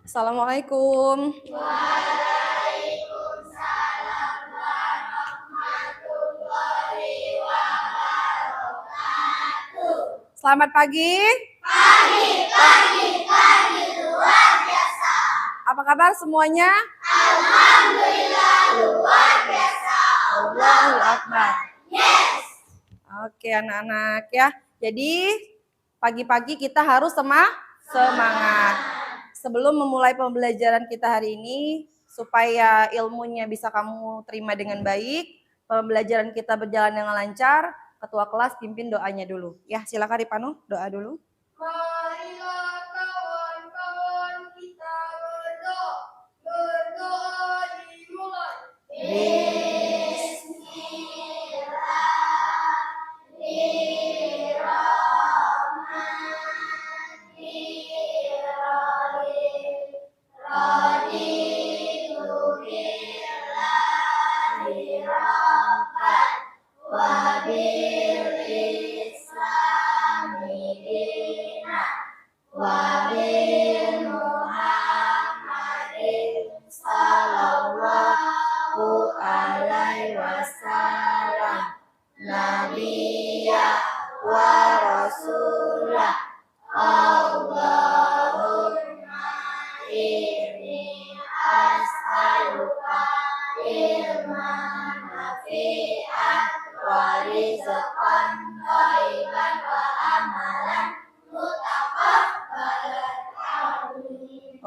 Assalamualaikum. Selamat pagi. Apa kabar semuanya? Alhamdulillah luar biasa. Allahu Akbar. Yes. Oke anak-anak ya. Jadi pagi-pagi kita harus semangat. Sebelum memulai pembelajaran kita hari ini, supaya ilmunya bisa kamu terima dengan baik, pembelajaran kita berjalan dengan lancar, ketua kelas pimpin doanya dulu. Ya, silakan Ripanu, doa dulu. Marilah kawan-kawan kita berdoa dimulai.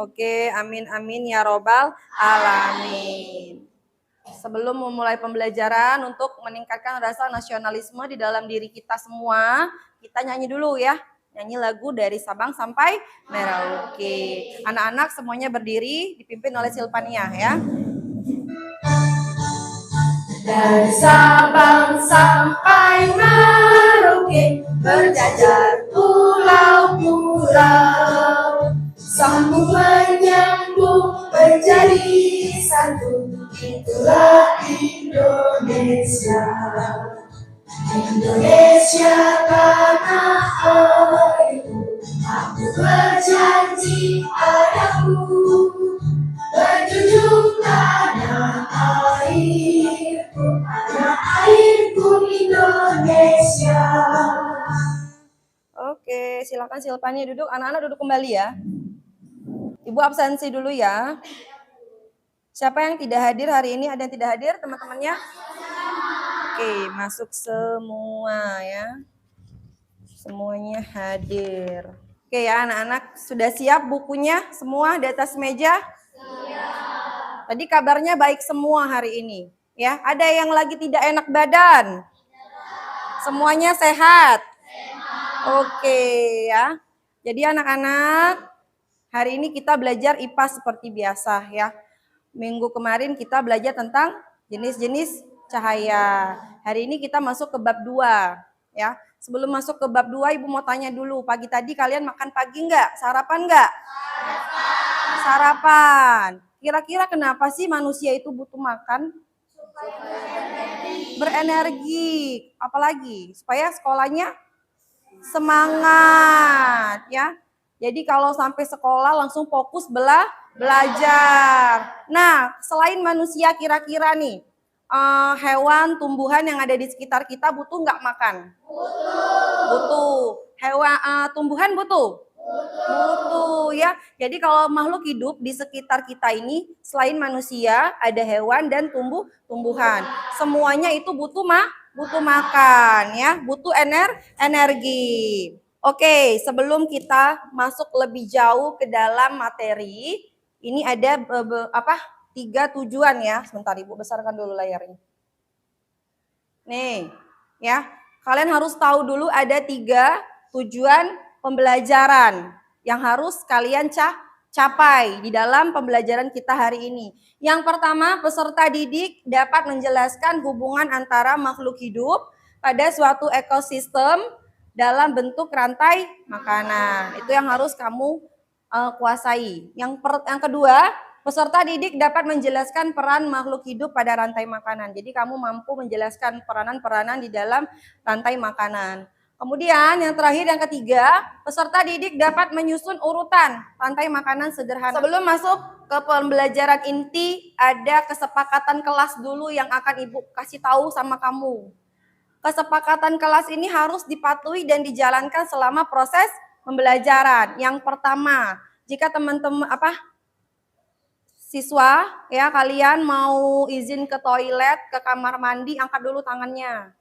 Oke, amin amin ya robbal alamin. Sebelum memulai pembelajaran untuk meningkatkan rasa nasionalisme di dalam diri kita semua, kita nyanyi dulu ya. Nyanyi lagu dari Sabang sampai Merauke. Anak-anak semuanya berdiri dipimpin oleh Silpania ya. Dari Sabang sampai Merauke, berjajar pulau-pulau, sambung menyambung menjadi satu, itulah Indonesia. Indonesia tanah airku, aku berjanji padamu, berjunjung tanah airku Indonesia. Oke, silakan Silpania duduk. Anak-anak duduk kembali ya. Ibu absensi dulu ya. Siapa yang tidak hadir hari ini? Ada yang tidak hadir teman-temannya? Oke, masuk semua ya. Semuanya hadir. Oke ya anak-anak, sudah siap bukunya semua di atas meja? Siap. Tadi kabarnya baik semua hari ini. Ya, ada yang lagi tidak enak badan? Semuanya sehat? Oke ya. Jadi anak-anak, hari ini kita belajar IPA seperti biasa ya. Minggu kemarin kita belajar tentang jenis-jenis cahaya. Hari ini kita masuk ke bab 2 ya. Sebelum masuk ke bab 2, Ibu mau tanya dulu, pagi tadi kalian makan pagi enggak? Sarapan enggak? Sarapan. Kira-kira kenapa sih manusia itu butuh makan? Berenergi. Apalagi? Supaya sekolahnya semangat ya. Jadi kalau sampai sekolah langsung fokus belajar. Nah, selain manusia kira-kira nih, hewan, tumbuhan yang ada di sekitar kita butuh nggak makan? Butuh. Hewan, tumbuhan butuh? Butuh ya. Jadi kalau makhluk hidup di sekitar kita ini selain manusia ada hewan dan tumbuhan. Semuanya itu butuh makan ya, butuh energi. Oke, sebelum kita masuk lebih jauh ke dalam materi, ini ada 3 tujuan ya. Sebentar Ibu besarkan dulu layarnya. Nih, ya. Kalian harus tahu dulu ada 3 tujuan pembelajaran yang harus kalian capai di dalam pembelajaran kita hari ini. Yang pertama, peserta didik dapat menjelaskan hubungan antara makhluk hidup pada suatu ekosistem dalam bentuk rantai makanan. Itu yang harus kamu kuasai. Yang kedua, peserta didik dapat menjelaskan peran makhluk hidup pada rantai makanan. Jadi kamu mampu menjelaskan peranan-peranan di dalam rantai makanan. Kemudian yang terakhir, yang ketiga, peserta didik dapat menyusun urutan rantai makanan sederhana. Sebelum masuk ke pembelajaran inti, ada kesepakatan kelas dulu yang akan Ibu kasih tahu sama kamu. Kesepakatan kelas ini harus dipatuhi dan dijalankan selama proses pembelajaran. Yang pertama, jika teman-teman siswa ya kalian mau izin ke toilet, ke kamar mandi, angkat dulu tangannya.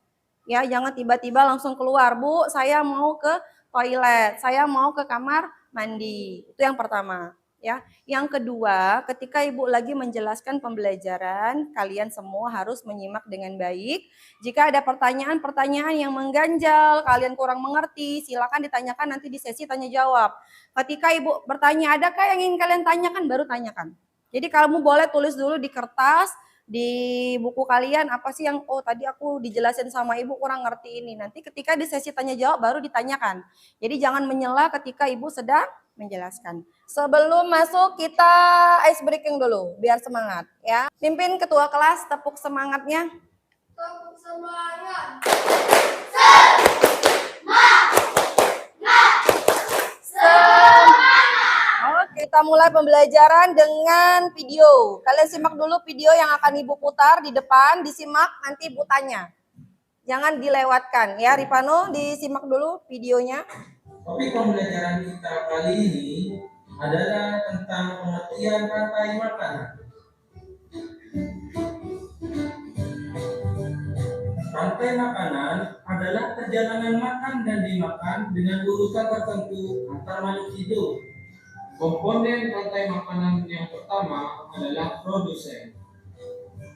Ya, jangan tiba-tiba langsung keluar, Bu, saya mau ke toilet, saya mau ke kamar mandi. Itu yang pertama, ya. Yang kedua, ketika Ibu lagi menjelaskan pembelajaran, kalian semua harus menyimak dengan baik. Jika ada pertanyaan-pertanyaan yang mengganjal, kalian kurang mengerti, silakan ditanyakan nanti di sesi tanya jawab. Ketika Ibu bertanya, adakah yang ingin kalian tanyakan, baru tanyakan. Jadi kamu boleh tulis dulu di kertas, di buku kalian apa sih yang tadi aku dijelasin sama Ibu kurang ngerti ini. Nanti ketika di sesi tanya jawab baru ditanyakan. Jadi jangan menyela ketika Ibu sedang menjelaskan. Sebelum masuk kita ice breaking dulu biar semangat ya. Pimpin ketua kelas tepuk semangatnya. Tepuk semangat. Oke, kita mulai pembelajaran dengan video. Kalian simak dulu video yang akan Ibu putar di depan, disimak, nanti Ibu tanya. Jangan dilewatkan ya, Ripano, disimak dulu videonya. Topik pembelajaran kita kali ini adalah tentang pengertian rantai makanan. Rantai makanan adalah perjalanan makan dan dimakan dengan urutan tertentu antar makhluk hidup. Komponen rantai makanan yang pertama adalah produsen.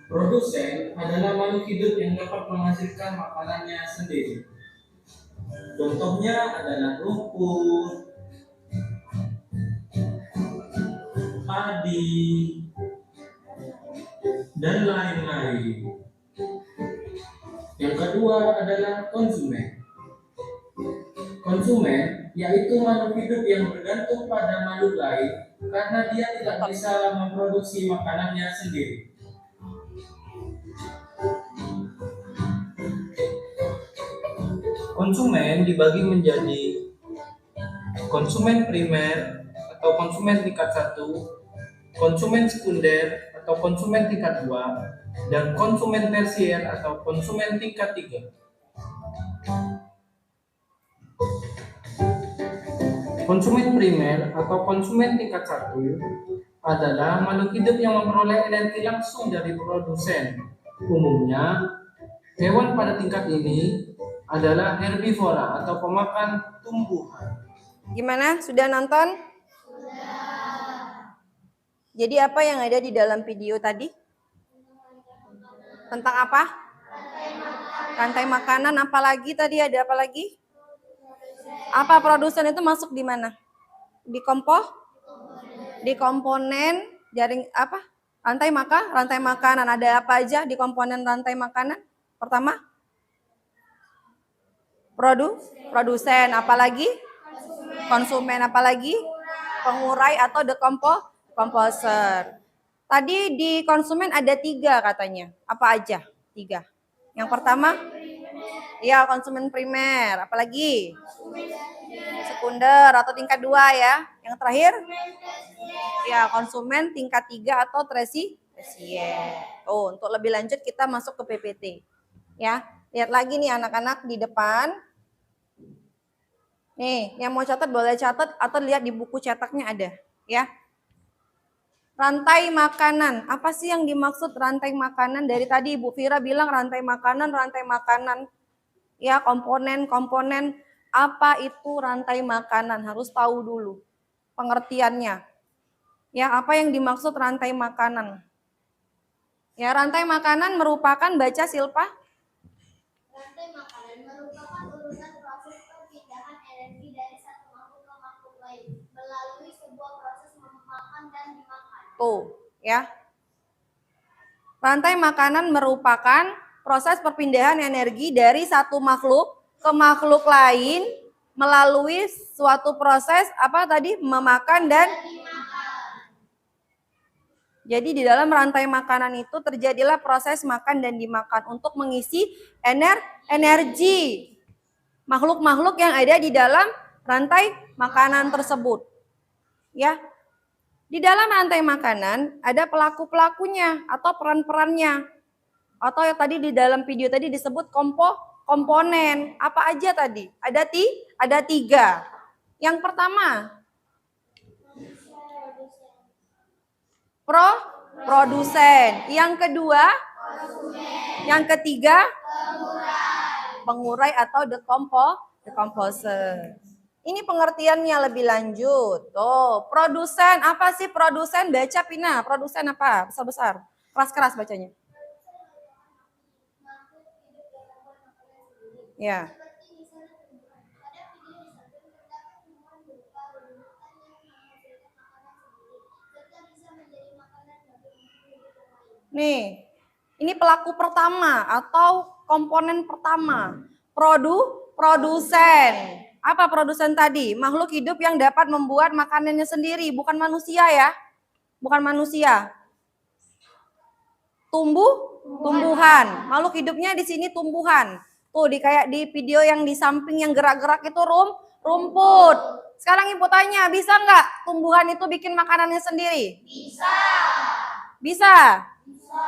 Produsen adalah makhluk hidup yang dapat menghasilkan makanannya sendiri. Contohnya adalah rumput, padi, dan lain-lain. Yang kedua adalah konsumen. Konsumen yaitu makhluk hidup yang bergantung pada makhluk lain karena dia tidak bisa memproduksi makanannya sendiri. Konsumen dibagi menjadi konsumen primer atau konsumen tingkat 1, konsumen sekunder atau konsumen tingkat 2, dan konsumen tersier atau konsumen tingkat 3. Konsumen primer atau konsumen tingkat 1 adalah makhluk hidup yang memperoleh energi langsung dari produsen. Umumnya, hewan pada tingkat ini adalah herbivora atau pemakan tumbuhan. Gimana? Sudah nonton? Sudah. Jadi apa yang ada di dalam video tadi? Tentang apa? Rantai makanan. Apa lagi tadi? Ada apa lagi? Apa produsen itu masuk di mana? Di komponen jaring apa? Rantai makanan. Ada apa aja di komponen rantai makanan? Pertama? Produsen, apalagi? Konsumen, apalagi? Pengurai atau decomposer. Tadi di konsumen ada 3 katanya. Apa aja? 3. Yang pertama? Ya, konsumen primer. Apalagi? Sekunder atau tingkat 2 ya. Yang terakhir? Ya, konsumen tingkat 3 atau tersier. Untuk lebih lanjut kita masuk ke PPT. Ya, lihat lagi nih anak-anak di depan. Nih, yang mau catat boleh catat atau lihat di buku cetaknya ada, ya. Rantai makanan. Apa sih yang dimaksud rantai makanan? Dari tadi Ibu Fira bilang rantai makanan. Ya, komponen. Apa itu rantai makanan? Harus tahu dulu pengertiannya. Ya, apa yang dimaksud rantai makanan? Ya, rantai makanan merupakan, baca Silpa. Rantai makanan merupakan urutan proses perpindahan energi dari satu makhluk ke makhluk lain melalui sebuah proses memakan dan dimakan. Tuh, ya. Rantai makanan merupakan proses perpindahan energi dari satu makhluk ke makhluk lain melalui suatu proses apa tadi? Memakan dan jadi di dalam rantai makanan itu terjadilah proses makan dan dimakan untuk mengisi energi. makhluk-makhluk yang ada di dalam rantai makanan tersebut. Ya. Di dalam rantai makanan ada pelaku-pelakunya atau peran-perannya. Atau yang tadi di dalam video tadi disebut komponen. Apa aja tadi? Ada 3. Yang pertama, produsen. Yang kedua, yang ketiga, pengurai atau decomposer. Ini pengertiannya lebih lanjut. Tuh, produsen. Apa sih produsen? Baca Pina. Produsen apa? Besar-besar. Keras-keras bacanya. Ya. Nih, ini pelaku pertama atau komponen pertama. Produsen. Apa produsen tadi? Makhluk hidup yang dapat membuat makanannya sendiri, bukan manusia ya. Bukan manusia. Tumbuhan. Makhluk hidupnya di sini tumbuhan. Tuh kayak di video yang di samping yang gerak-gerak itu rumput. Sekarang Ibu tanya, bisa nggak tumbuhan itu bikin makanannya sendiri? Bisa. Bisa? Bisa.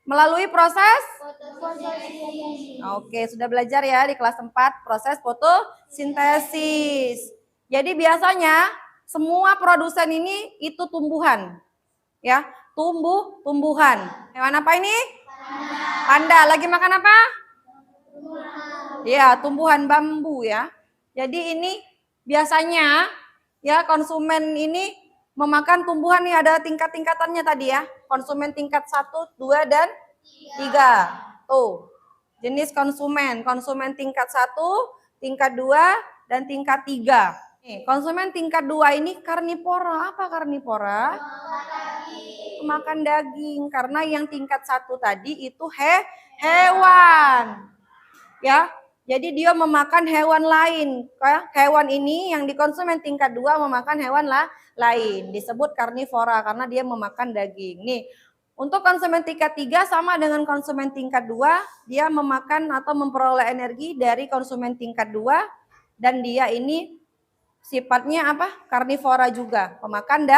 Melalui proses? Fotosintesis. Oke, sudah belajar ya di kelas 4 proses fotosintesis. Jadi biasanya semua produsen ini itu tumbuhan. Ya, tumbuhan. Hewan apa ini? Panda. Lagi makan apa? Ya, tumbuhan bambu ya. Jadi ini biasanya ya konsumen ini memakan tumbuhan nih, ada tingkat-tingkatannya tadi ya. Konsumen tingkat 1, 2, dan 3. Tuh, jenis konsumen. Konsumen tingkat 1, tingkat 2, dan tingkat 3. Nih, konsumen tingkat 2 ini karnivora. Apa karnivora? Makan daging. Karena yang tingkat 1 tadi itu hewan. Ya, jadi dia memakan hewan lain. Hewan ini yang di konsumen tingkat 2 memakan hewan lain. Disebut karnivora karena dia memakan daging. Nih, untuk konsumen tingkat 3 sama dengan konsumen tingkat 2, dia memakan atau memperoleh energi dari konsumen tingkat 2 dan dia ini sifatnya apa? Karnivora juga, pemakan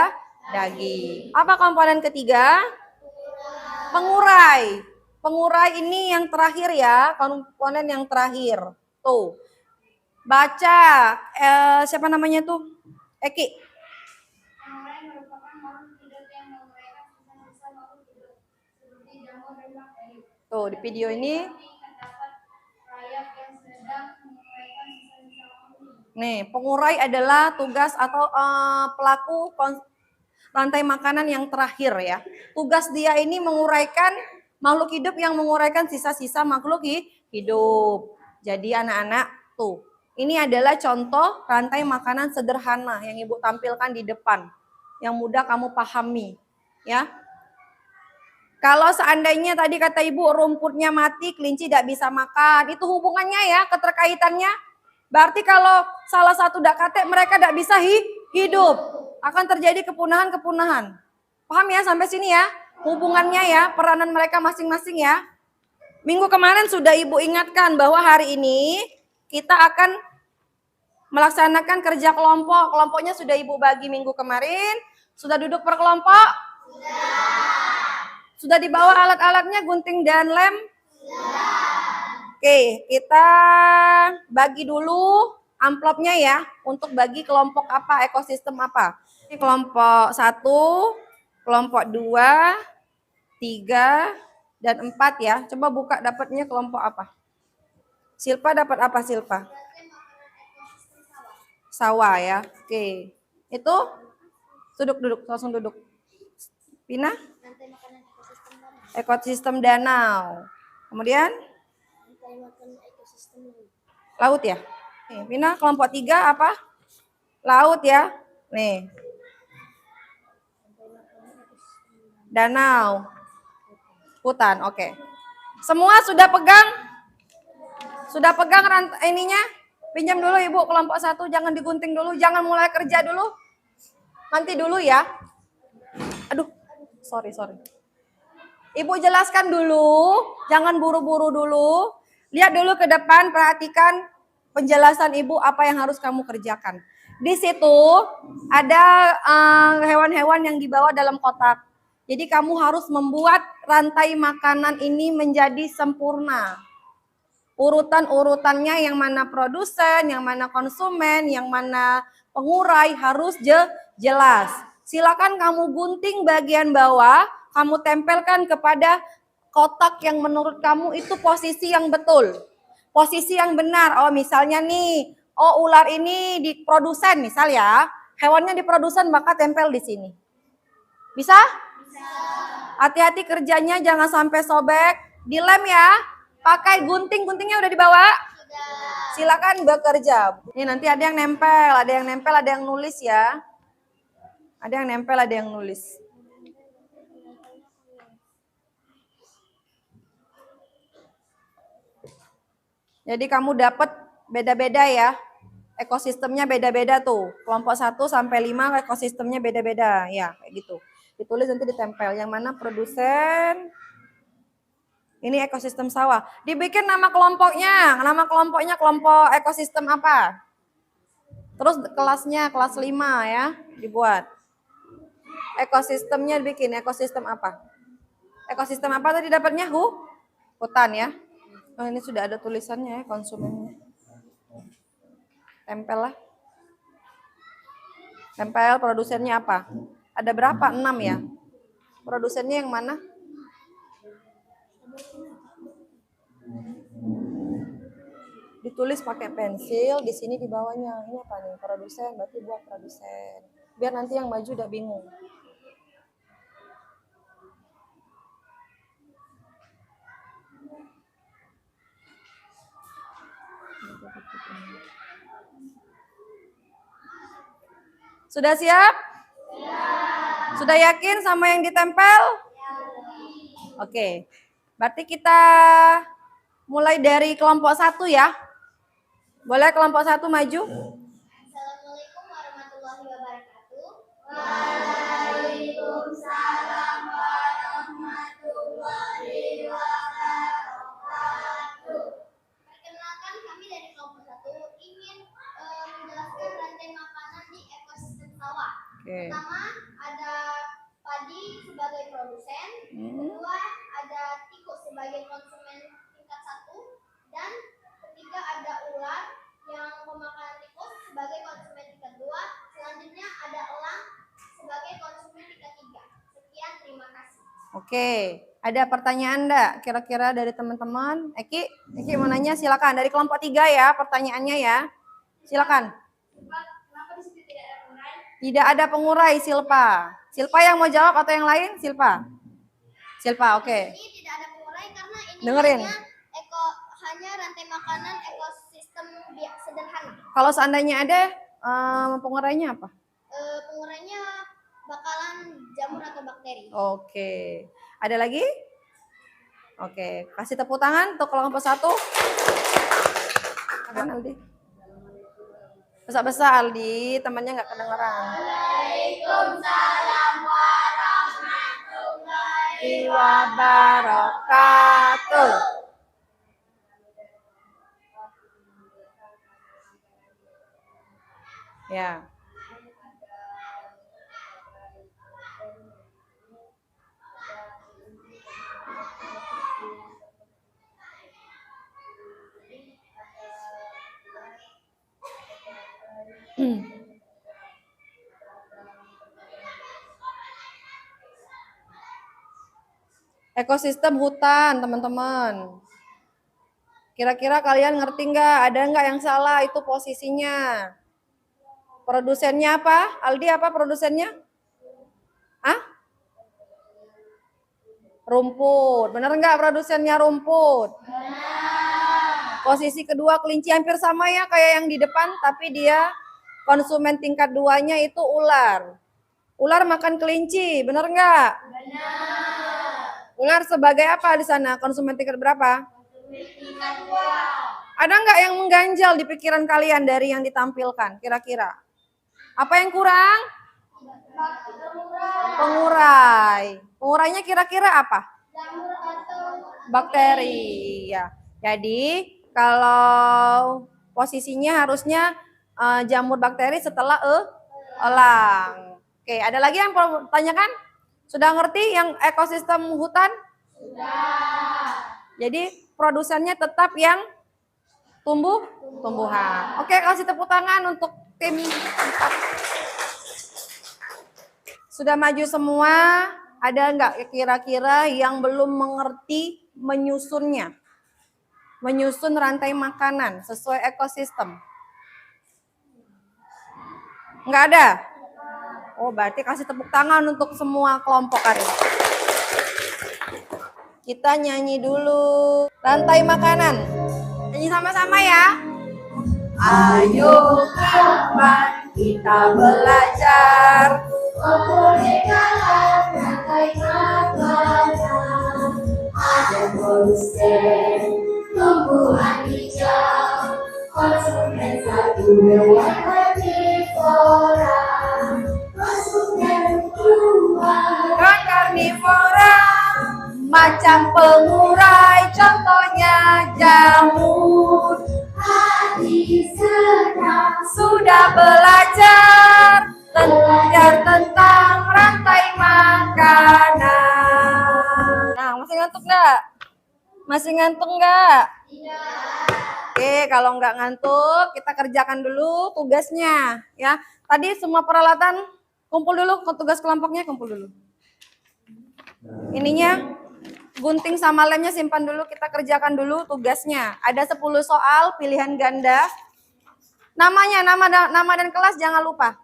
daging. Apa komponen ketiga? Pengurai. Pengurai ini yang terakhir ya, komponen yang terakhir. Tuh. Baca siapa namanya tuh? Eki. Pengurai merupakan makhluk hidup yang menguraikan sisa-sisa makhluk hidup seperti jamur dan bakteri. Tuh di video ini. Terdapat rayap yang sedang menguraikan sisa-sisa makhluk hidup. Nih, pengurai adalah tugas atau pelaku rantai makanan yang terakhir ya. Tugas dia ini menguraikan makhluk hidup yang menguraikan sisa-sisa makhluk hidup. Jadi anak-anak tuh, ini adalah contoh rantai makanan sederhana yang Ibu tampilkan di depan. Yang mudah kamu pahami ya. Kalau seandainya tadi kata Ibu rumputnya mati, kelinci tidak bisa makan. Itu hubungannya ya, keterkaitannya. Berarti kalau salah satu tidak katek mereka tidak bisa hidup. Akan terjadi kepunahan-kepunahan. Paham ya sampai sini ya? Hubungannya ya, peranan mereka masing-masing ya. Minggu kemarin sudah Ibu ingatkan bahwa hari ini kita akan melaksanakan kerja kelompok. Kelompoknya sudah Ibu bagi minggu kemarin. Sudah duduk per kelompok? Sudah dibawa alat-alatnya, gunting dan lem? Oke, kita bagi dulu amplopnya ya. Untuk bagi kelompok apa, ekosistem apa. Ini kelompok 1, kelompok 2, 3, dan 4 ya. Coba buka dapatnya kelompok apa. Silpa dapat apa Silpa? Sawah ya. Oke. Itu duduk, langsung duduk. Pina? Rantai makanan Ekosistem danau. Kemudian? rantai makanan ekosistem Laut ya. Nih, Pina kelompok 3 apa? Laut ya. Nih. Danau. Hutan, oke. Semua sudah pegang? Sudah pegang rantai ininya? Pinjam dulu Ibu kelompok 1, jangan digunting dulu, jangan mulai kerja dulu. Nanti dulu ya. Aduh, sorry. Ibu jelaskan dulu, jangan buru-buru dulu. Lihat dulu ke depan, perhatikan penjelasan ibu apa yang harus kamu kerjakan. Di situ ada hewan-hewan yang dibawa dalam kotak. Jadi kamu harus membuat rantai makanan ini menjadi sempurna. Urutan-urutannya yang mana produsen, yang mana konsumen, yang mana pengurai harus jelas. Silakan kamu gunting bagian bawah, kamu tempelkan kepada kotak yang menurut kamu itu posisi yang betul. Posisi yang benar. Oh, misalnya nih, oh ular ini di produsen misal ya. Hewannya di produsen maka tempel di sini. Bisa? Hati-hati kerjanya jangan sampai sobek. Dilem ya. Pakai gunting-guntingnya udah dibawa? Silakan bekerja. Ini nanti ada yang nempel, ada yang nulis ya. Ada yang nempel, ada yang nulis. Jadi kamu dapat beda-beda ya. Ekosistemnya beda-beda tuh. Kelompok 1 sampai 5 ekosistemnya beda-beda ya, kayak gitu. Ditulis nanti ditempel yang mana produsen. Ini ekosistem sawah. Dibikin nama kelompoknya. Nama kelompoknya kelompok ekosistem apa? Terus kelasnya kelas 5 ya, dibuat. Ekosistemnya dibikin ekosistem apa? Ekosistem apa tadi dapatnya? Hutan ya. Oh, ini sudah ada tulisannya ya, konsumennya. Tempel lah. Tempel produsennya apa? Ada berapa? 6 ya. Produsennya yang mana? Ditulis pakai pensil, di sini di bawahnya. Ini apa nih? Produsen, berarti buat produsen. Biar nanti yang maju udah bingung. Sudah siap? Sudah yakin sama yang ditempel? Oke. Berarti kita mulai dari kelompok 1 ya. Boleh kelompok 1 maju? Assalamualaikum warahmatullahi wabarakatuh. Waalaikumsalam warahmatullahi wabarakatuh. Perkenalkan kami dari kelompok 1 ingin menjelaskan rantai makanan di ekosistem sawah. Oke. Pertama ada padi sebagai produsen, kedua ada tikus sebagai konsumen tingkat 1, dan ketiga ada ular yang pemakanan tikus sebagai konsumen tingkat 2, selanjutnya ada elang sebagai konsumen tingkat 3. Sekian, terima kasih. Oke, ada pertanyaan enggak kira-kira dari teman-teman? Eki mau nanya silakan. Dari kelompok 3 ya pertanyaannya ya. Silakan. Kenapa di situ tidak ada pengurai? Tidak ada pengurai, Silpa. Silpa yang mau jawab atau yang lain? Silpa. Silpa, oke. Ini tidak ada pengurai karena ini Dengerin. hanya rantai makanan ekosistem sederhana. Kalau seandainya ada pengurainya apa? Pengurainya bakalan jamur atau bakteri. Oke. Ada lagi? Oke, kasih tepuk tangan untuk kelompok 1. Kan Aldi? Besar-besar Aldi, temannya nggak kedengeran. Waalaikumsalam warahmatullahi Wabarakatuh. Ya. Ekosistem hutan, teman-teman. Kira-kira kalian ngerti nggak? Ada nggak yang salah itu posisinya? Produsennya apa? Aldi apa produsennya? Ah? Rumput. Bener nggak produsennya rumput? Posisi kedua kelinci hampir sama ya kayak yang di depan, tapi dia konsumen tingkat 2-nya itu ular. Ular makan kelinci, bener nggak? Benar. Ular sebagai apa di sana? Konsumen tingkat berapa? Tingkat 2. Ada nggak yang mengganjal di pikiran kalian dari yang ditampilkan? Kira-kira apa yang kurang? Pengurai. Pengurainya kira-kira apa? Jamur atau Bakteri. Ya. Jadi kalau posisinya harusnya jamur bakteri setelah elang. Oke, ada lagi yang perlu tanyakan? Sudah ngerti yang ekosistem hutan? Sudah. Jadi produsennya tetap yang tumbuhan. Oke, kasih tepuk tangan untuk tim. Sudah maju semua? Ada nggak kira-kira yang belum mengerti menyusunnya? Menyusun rantai makanan sesuai ekosistem? Nggak ada? Oh, berarti kasih tepuk tangan untuk semua kelompok hari ini. Kita nyanyi dulu. Rantai makanan. Nyanyi sama-sama ya. Ayo kawan kita belajar. Kemerdekaan rantai makanan, ada produsen tumbuhan hijau, konsumen satu hewan karnivora, konsumen dua Hewan karnivora macam pengurai, contohnya jamur. hati senang Sudah belajar tentang rantai makanan. Nah, masih ngantuk nggak? Masih ngantuk nggak? Oke, kalau nggak ngantuk, kita kerjakan dulu tugasnya. Ya, tadi semua peralatan kumpul dulu, ke tugas kelompoknya kumpul dulu. Ininya, gunting sama lemnya simpan dulu, kita kerjakan dulu tugasnya. Ada 10 soal pilihan ganda. Namanya, nama dan kelas jangan lupa.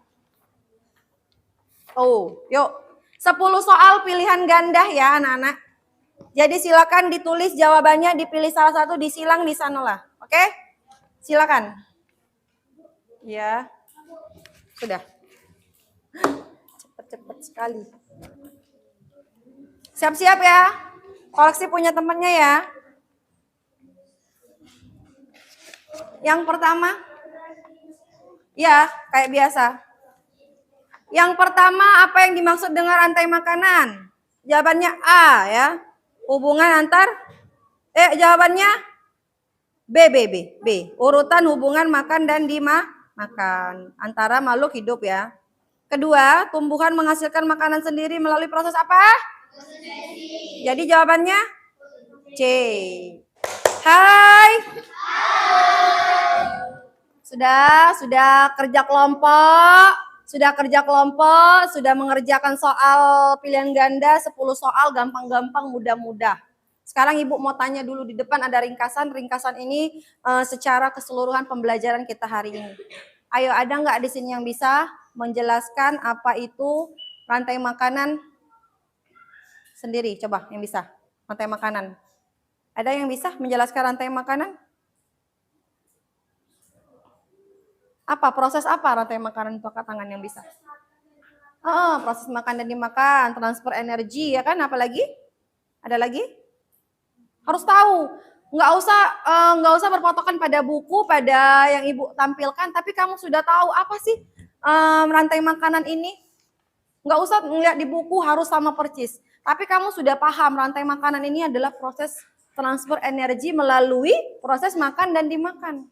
Oh, yuk. 10 soal pilihan ganda ya anak-anak. Jadi silakan ditulis jawabannya, dipilih salah satu, disilang di sanalah. Oke? Silakan. Ya. Sudah. Cepat-cepat sekali. Siap-siap ya. Koleksi punya temennya ya. Yang pertama. Ya, kayak biasa. Yang pertama, apa yang dimaksud dengan rantai makanan? Jawabannya A ya. Hubungan antar jawabannya B. Urutan hubungan makan dan dimakan antara makhluk hidup ya. Kedua, tumbuhan menghasilkan makanan sendiri melalui proses apa? Jadi jawabannya C. Hai. Sudah kerja kelompok. Sudah mengerjakan soal pilihan ganda 10 soal gampang-gampang mudah-mudah. Sekarang Ibu mau tanya dulu di depan ada ringkasan. Ringkasan ini secara keseluruhan pembelajaran kita hari ini. Ayo, ada nggak di sini yang bisa menjelaskan apa itu rantai makanan sendiri? Coba yang bisa. Rantai makanan. Ada yang bisa menjelaskan rantai makanan? Apa proses apa rantai makanan itu, angkat tangan yang bisa? Proses makan dan dimakan, transfer energi ya kan? Apalagi? Ada lagi? Harus tahu. Nggak usah berpatokan pada buku, pada yang Ibu tampilkan, tapi kamu sudah tahu apa sih rantai makanan ini? Nggak usah ngeliat di buku harus sama persis. Tapi kamu sudah paham rantai makanan ini adalah proses transfer energi melalui proses makan dan dimakan.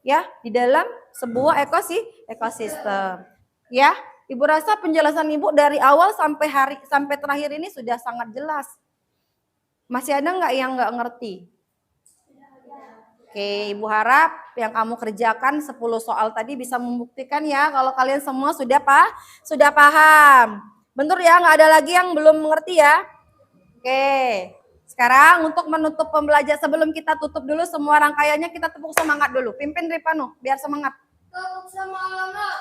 Ya, di dalam sebuah ekosistem. Ya, Ibu rasa penjelasan Ibu dari awal sampai terakhir ini sudah sangat jelas. Masih ada nggak yang nggak ngerti? Oke, Ibu harap yang kamu kerjakan 10 soal tadi bisa membuktikan ya kalau kalian semua sudah paham. Bentar ya, nggak ada lagi yang belum mengerti ya. Oke. Sekarang untuk menutup pembelajaran, sebelum kita tutup dulu semua rangkaiannya, kita tepuk semangat dulu. Pimpin Ripano, biar semangat. tepuk semangat.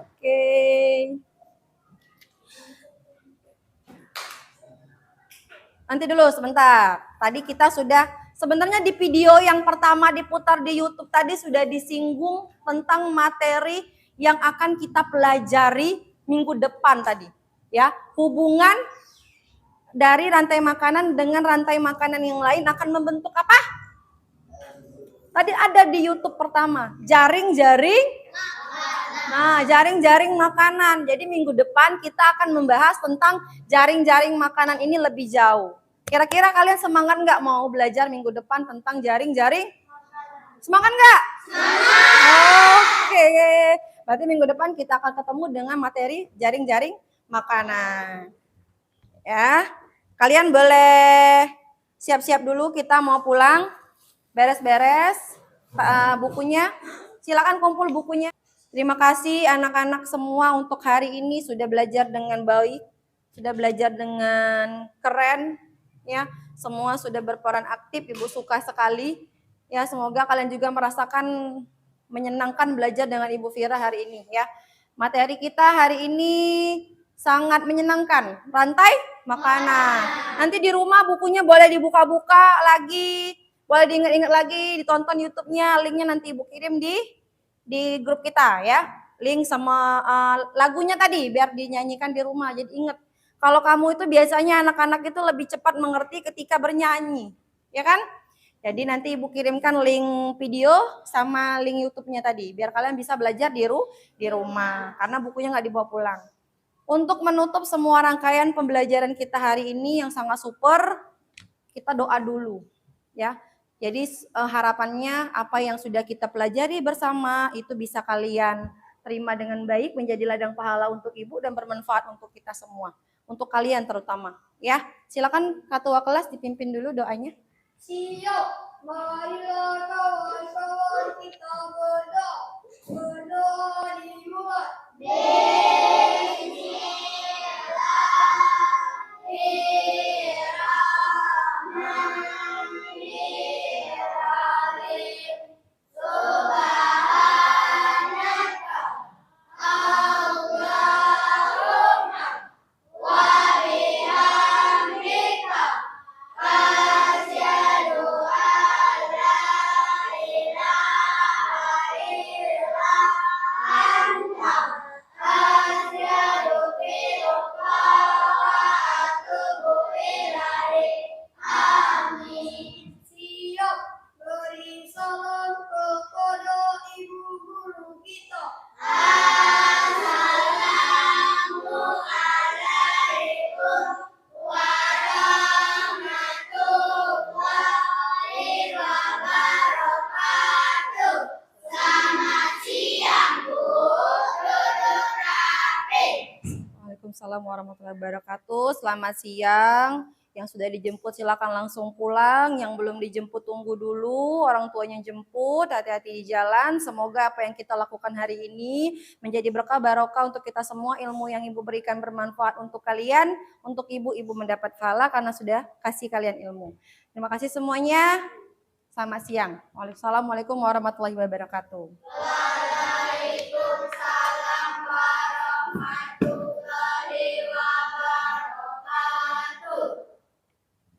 Oke. Nanti dulu sebentar. Tadi kita sudah, sebenarnya di video yang pertama diputar di YouTube tadi sudah disinggung tentang materi yang akan kita pelajari minggu depan tadi. Ya, hubungan dari rantai makanan dengan rantai makanan yang lain akan membentuk apa? Tadi ada di YouTube pertama, jaring-jaring Nah, jaring-jaring makanan. Jadi minggu depan kita akan membahas tentang jaring-jaring makanan ini lebih jauh. Kira-kira kalian semangat nggak mau belajar minggu depan tentang jaring-jaring? Semangat nggak? Oke. Berarti minggu depan kita akan ketemu dengan materi jaring-jaring makanan. Ya. Kalian boleh siap-siap dulu, kita mau pulang. Beres-beres bukunya. Silakan kumpul bukunya. Terima kasih anak-anak semua untuk hari ini sudah belajar dengan baik, sudah belajar dengan keren, ya. Semua sudah berperan aktif, Ibu suka sekali. Ya, semoga kalian juga merasakan menyenangkan belajar dengan Ibu Fira hari ini, ya. Materi kita hari ini sangat menyenangkan, rantai makanan. Nanti di rumah bukunya boleh dibuka-buka lagi, boleh diingat-ingat lagi, ditonton YouTube-nya, linknya nanti Ibu kirim di grup kita ya, link sama lagunya tadi biar dinyanyikan di rumah. Jadi ingat, kalau kamu itu biasanya anak-anak itu lebih cepat mengerti ketika bernyanyi, ya kan? Jadi nanti Ibu kirimkan link video sama link YouTube-nya tadi biar kalian bisa belajar di rumah karena bukunya nggak dibawa pulang. Untuk menutup semua rangkaian pembelajaran kita hari ini yang sangat super, kita doa dulu ya. Jadi harapannya apa yang sudah kita pelajari bersama itu bisa kalian terima dengan baik, menjadi ladang pahala untuk Ibu dan bermanfaat untuk kita semua. Untuk kalian terutama. Ya, silakan ketua kelas dipimpin dulu doanya. Siap, marilah kawan-kawan kita berdoa. Berdoa dimulai. Siap, beri salam kepada ibu guru kita. Assalamualaikum warahmatullahi wabarakatuh. Selamat siang, Bu. Duduk rapi. Waalaikumsalam warahmatullahi wabarakatuh. Selamat siang. Yang sudah dijemput silakan langsung pulang. Yang belum dijemput tunggu dulu. Orang tuanya jemput. Hati-hati di jalan. Semoga apa yang kita lakukan hari ini menjadi berkah barokah untuk kita semua. Ilmu yang Ibu berikan bermanfaat untuk kalian. Untuk Ibu mendapat pahala karena sudah kasih kalian ilmu. Terima kasih semuanya. Selamat siang. Waalaikumsalam warahmatullahi wabarakatuh. Waalaikumsalam warahmatullahi wabarakatuh.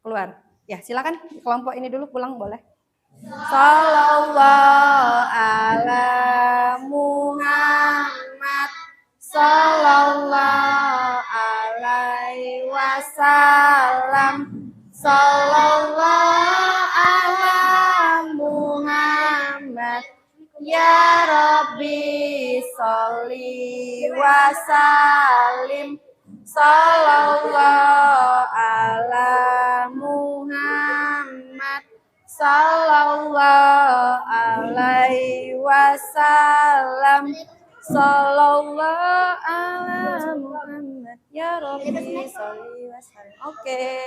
Keluar. Ya, silakan kelompok ini dulu pulang boleh. Sallallahu ala Muhammad sallallahu alaihi wasallam. Sallallahu ala Muhammad ya Rabbi sholli wa sallim. Sallallahu ala Muhammad sallallahu alaihi wasallam. Sallallahu ala Muhammad ya Rabbi sholli wa sallim. Oke.